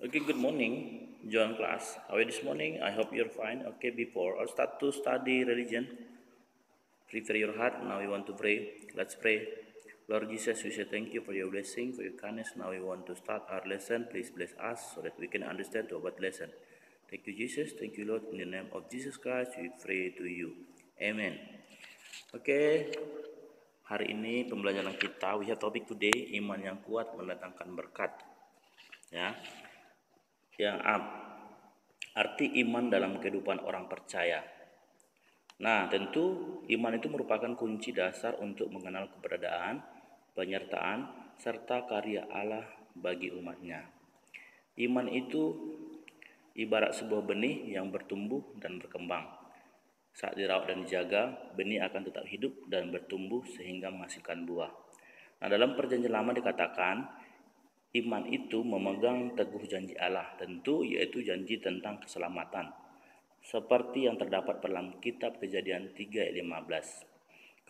Okay, good morning, John class. How are you this morning? I hope you're fine. Okay, before I start to study religion, prepare your heart. Now we want to pray. Let's pray. Lord Jesus, we say thank you for your blessing, for your kindness. Now we want to start our lesson. Please bless us so that we can understand about lesson. Thank you, Jesus. Thank you, Lord. In the name of Jesus Christ, we pray to you. Amen. Okay, hari ini pembelajaran kita, we have topic today, iman yang kuat mendatangkan berkat. Ya, yang arti iman dalam kehidupan orang percaya. Nah, tentu iman itu merupakan kunci dasar untuk mengenal keberadaan, penyertaan, serta karya Allah bagi umatnya. Iman itu ibarat sebuah benih yang bertumbuh dan berkembang. Saat dirawat dan dijaga, benih akan tetap hidup dan bertumbuh sehingga menghasilkan buah. Nah, dalam perjanjian lama dikatakan, iman itu memegang teguh janji Allah, tentu yaitu janji tentang keselamatan, seperti yang terdapat dalam kitab Kejadian 3 ayat 15.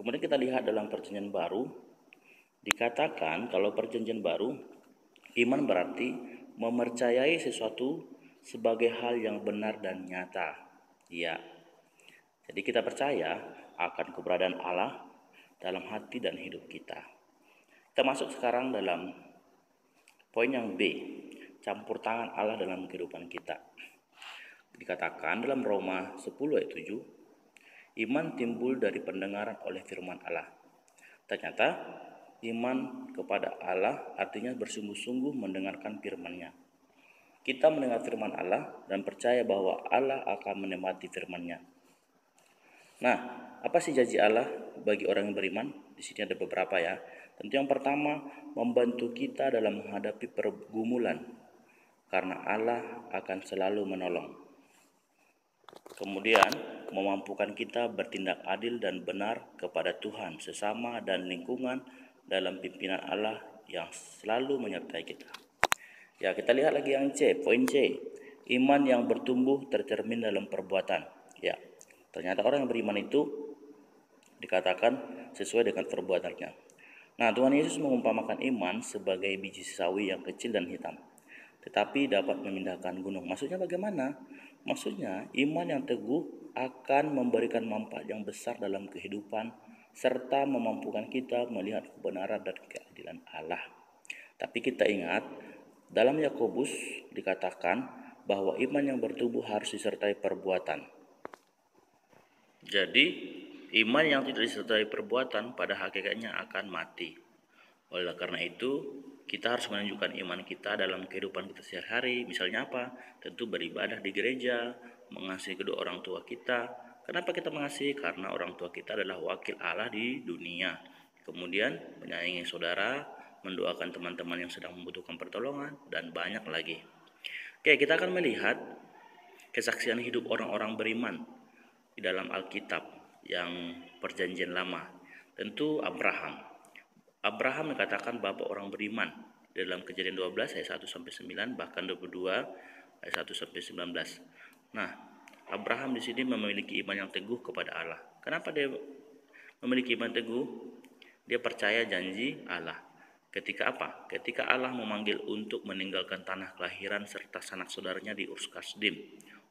Kemudian kita lihat dalam perjanjian baru, dikatakan kalau perjanjian baru, iman berarti mempercayai sesuatu sebagai hal yang benar dan nyata. Ya, jadi kita percaya akan keberadaan Allah dalam hati dan hidup kita. Kita masuk sekarang dalam poin yang B, campur tangan Allah dalam kehidupan kita. Dikatakan dalam Roma 10 ayat 7, iman timbul dari pendengaran oleh firman Allah. Ternyata iman kepada Allah artinya bersungguh-sungguh mendengarkan firman-Nya. Kita mendengar firman Allah dan percaya bahwa Allah akan menepati firman-Nya. Nah, apa sih janji Allah bagi orang yang beriman? Di sini ada beberapa ya. Tentu yang pertama, membantu kita dalam menghadapi pergumulan, karena Allah akan selalu menolong. Kemudian, memampukan kita bertindak adil dan benar kepada Tuhan, sesama dan lingkungan dalam pimpinan Allah yang selalu menyertai kita. Ya, kita lihat lagi yang C, poin C. Iman yang bertumbuh tercermin dalam perbuatan. Ya, ternyata orang yang beriman itu dikatakan sesuai dengan perbuatannya. Nah, Tuhan Yesus mengumpamakan iman sebagai biji sawi yang kecil dan hitam, tetapi dapat memindahkan gunung. Maksudnya bagaimana? Maksudnya iman yang teguh akan memberikan manfaat yang besar dalam kehidupan serta memampukan kita melihat kebenaran dan keadilan Allah. Tapi kita ingat, dalam Yakobus dikatakan bahwa iman yang bertumbuh harus disertai perbuatan. Jadi, iman yang tidak disertai perbuatan pada hakikatnya akan mati. Oleh karena itu, kita harus menunjukkan iman kita dalam kehidupan kita sehari-hari. Misalnya apa? Tentu beribadah di gereja, mengasihi kedua orang tua kita. Kenapa kita mengasihi? Karena orang tua kita adalah wakil Allah di dunia. Kemudian menyayangi saudara, mendoakan teman-teman yang sedang membutuhkan pertolongan, dan banyak lagi. Oke, kita akan melihat kesaksian hidup orang-orang beriman di dalam Alkitab yang perjanjian lama. Tentu Abraham dikatakan bapak orang beriman dalam Kejadian 12 ayat 1 sampai 9, bahkan 22 ayat 1 sampai 19. Nah, Abraham di sini memiliki iman yang teguh kepada Allah. Kenapa dia memiliki iman teguh? Dia percaya janji Allah. Ketika apa? Ketika Allah memanggil untuk meninggalkan tanah kelahiran serta sanak saudaranya di Urs Kasdim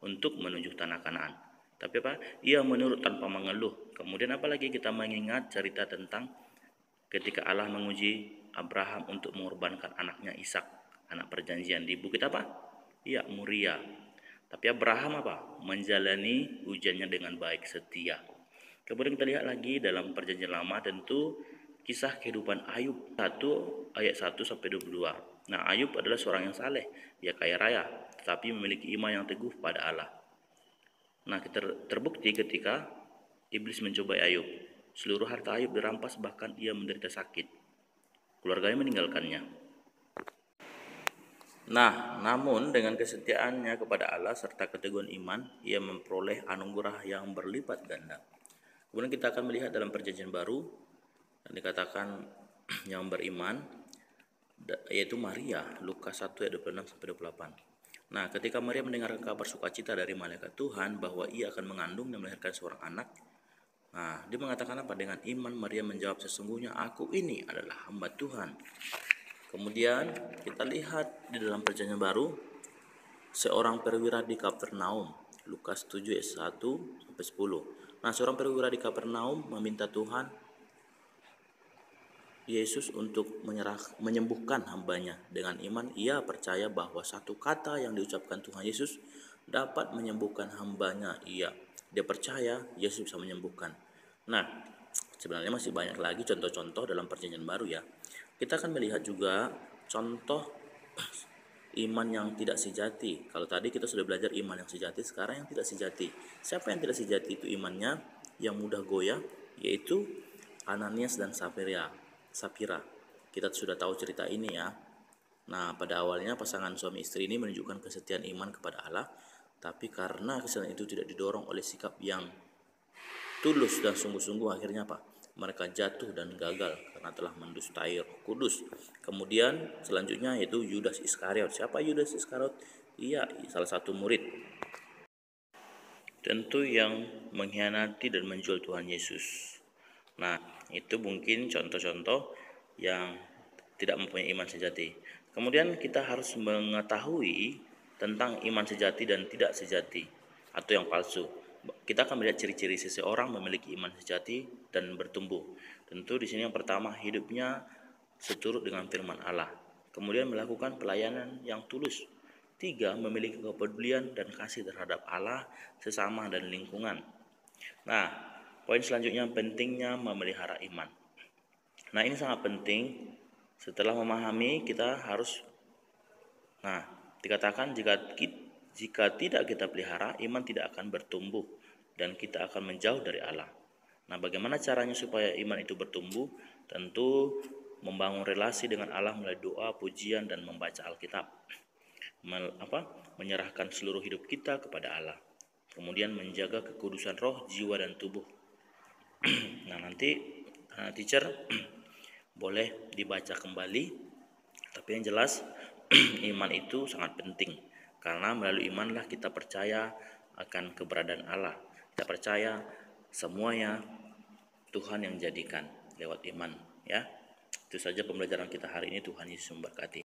untuk menuju tanah Kanaan. Tapi apa? Ia menurut tanpa mengeluh. Kemudian apalagi kita mengingat cerita tentang ketika Allah menguji Abraham untuk mengorbankan anaknya Ishak, anak perjanjian di bukit apa? Ya, Moria. Tapi Abraham apa? Menjalani ujiannya dengan baik, setia. Kemudian kita lihat lagi dalam perjanjian lama, tentu kisah kehidupan Ayub 1 ayat 1 sampai 22. Nah, Ayub adalah seorang yang saleh, dia kaya raya, tetapi memiliki iman yang teguh pada Allah. Nah, terbukti ketika iblis mencobai Ayub. Seluruh harta Ayub dirampas, bahkan ia menderita sakit. Keluarganya meninggalkannya. Nah, namun dengan kesetiaannya kepada Allah serta keteguhan iman, ia memperoleh anugerah yang berlipat ganda. Kemudian kita akan melihat dalam perjanjian baru, yang dikatakan yang beriman, yaitu Maria, Lukas 1 ayat 26 sampai 28. Nah, ketika Maria mendengar kabar sukacita dari malaikat Tuhan bahwa ia akan mengandung dan melahirkan seorang anak, nah, dia mengatakan apa? Dengan iman Maria menjawab, sesungguhnya aku ini adalah hamba Tuhan. Kemudian kita lihat di dalam perjanjian baru, seorang perwira di Kapernaum, Lukas 7 ayat 1 sampai 10. Nah, seorang perwira di Kapernaum meminta Tuhan Yesus untuk menyembuhkan hambanya. Dengan iman ia percaya bahwa satu kata yang diucapkan Tuhan Yesus dapat menyembuhkan hambanya. Dia percaya Yesus bisa menyembuhkan. Nah, sebenarnya masih banyak lagi contoh-contoh dalam Perjanjian Baru ya. Kita akan melihat juga contoh iman yang tidak sejati. Kalau tadi kita sudah belajar iman yang sejati, sekarang yang tidak sejati. Siapa yang tidak sejati itu imannya? Yang mudah goyah, yaitu Ananias dan Sapira. Kita sudah tahu cerita ini ya. Nah, pada awalnya pasangan suami istri ini menunjukkan kesetiaan iman kepada Allah, tapi karena kesetiaan itu tidak didorong oleh sikap yang tulus dan sungguh-sungguh, akhirnya apa? Mereka jatuh dan gagal karena telah mendustai Roh Kudus. Kemudian selanjutnya yaitu Yudas Iskariot. Siapa Yudas Iskariot? Ia salah satu murid, tentu yang mengkhianati dan menjual Tuhan Yesus. Nah, itu mungkin contoh-contoh yang tidak mempunyai iman sejati. Kemudian kita harus mengetahui tentang iman sejati dan tidak sejati atau yang palsu. Kita akan melihat ciri-ciri seseorang memiliki iman sejati dan bertumbuh. Tentu di sini yang pertama, hidupnya seturut dengan firman Allah. Kemudian melakukan pelayanan yang tulus. 3, memiliki kepedulian dan kasih terhadap Allah, sesama dan lingkungan. Nah, poin selanjutnya pentingnya memelihara iman. Nah, ini sangat penting. Setelah memahami, kita harus dikatakan jika tidak kita pelihara, iman tidak akan bertumbuh dan kita akan menjauh dari Allah. Nah, bagaimana caranya supaya iman itu bertumbuh? Tentu membangun relasi dengan Allah melalui doa, pujian, dan membaca Alkitab. Menyerahkan seluruh hidup kita kepada Allah. Kemudian menjaga kekudusan roh, jiwa, dan tubuh. Nah, nanti teacher boleh dibaca kembali, tapi yang jelas iman itu sangat penting, karena melalui imanlah kita percaya akan keberadaan Allah. Kita percaya semuanya Tuhan yang jadikan lewat iman ya. Itu saja pembelajaran kita hari ini. Tuhan Yesus memberkati.